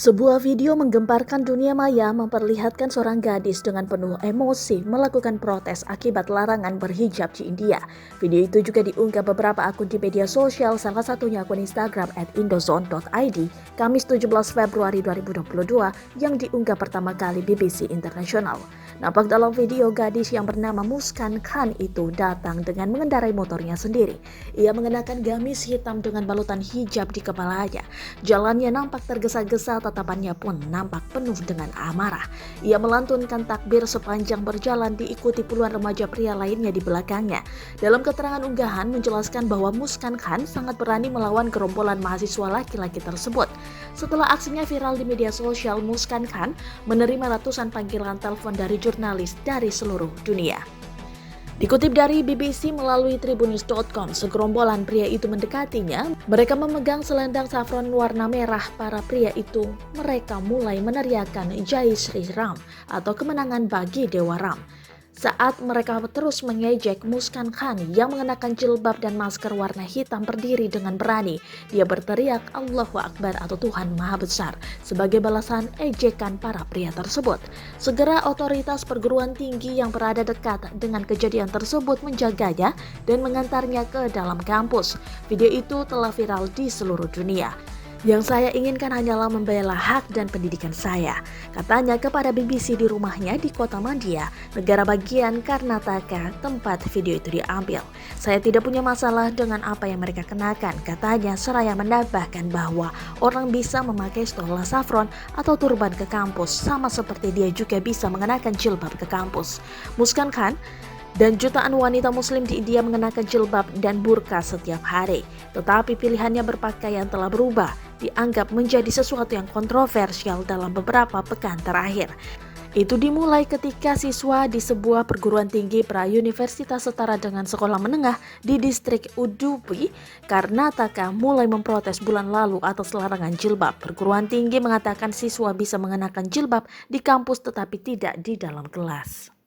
Sebuah video menggemparkan dunia maya memperlihatkan seorang gadis dengan penuh emosi melakukan protes akibat larangan berhijab di India. Video itu juga diunggah beberapa akun di media sosial, salah satunya akun Instagram @indozone.id, Kamis 17 Februari 2022 yang diunggah pertama kali BBC Internasional. Nampak dalam video, gadis yang bernama Muskan Khan itu datang dengan mengendarai motornya sendiri. Ia mengenakan gamis hitam dengan balutan hijab di kepalanya. Jalannya nampak tergesa-gesa, tatapannya pun nampak penuh dengan amarah. Ia melantunkan takbir sepanjang berjalan diikuti puluhan remaja pria lainnya di belakangnya. Dalam keterangan unggahan menjelaskan bahwa Muskan Khan sangat berani melawan gerombolan mahasiswa laki-laki tersebut. Setelah aksinya viral di media sosial, Muskan Khan menerima ratusan panggilan telepon dari jurnalis dari seluruh dunia. Dikutip dari BBC melalui tribunnews.com, segerombolan pria itu mendekatinya. Mereka memegang selendang safron warna merah. Para pria itu, mereka mulai meneriakkan Jai Shri Ram atau kemenangan bagi Dewa Ram. Saat mereka terus mengejek Muskan Khan yang mengenakan jilbab dan masker warna hitam berdiri dengan berani. Dia berteriak Allahu Akbar atau Tuhan Maha Besar sebagai balasan ejekan para pria tersebut. Segera otoritas perguruan tinggi yang berada dekat dengan kejadian tersebut menjaganya dan mengantarnya ke dalam kampus. Video itu telah viral di seluruh dunia. Yang saya inginkan hanyalah membela hak dan pendidikan saya, katanya kepada BBC di rumahnya di kota Madhya, negara bagian Karnataka, tempat video itu diambil. Saya tidak punya masalah dengan apa yang mereka kenakan, katanya, seraya menambahkan bahwa orang bisa memakai stola saffron atau turban ke kampus, sama seperti dia juga bisa mengenakan jilbab ke kampus. Muskan Khan dan jutaan wanita muslim di India mengenakan jilbab dan burka setiap hari. Tetapi pilihannya berpakaian telah berubah, dianggap menjadi sesuatu yang kontroversial dalam beberapa pekan terakhir. Itu dimulai ketika siswa di sebuah perguruan tinggi pra-universitas setara dengan sekolah menengah di distrik Udupi, Karnataka mulai memprotes bulan lalu atas larangan jilbab. Perguruan tinggi mengatakan siswa bisa mengenakan jilbab di kampus tetapi tidak di dalam kelas.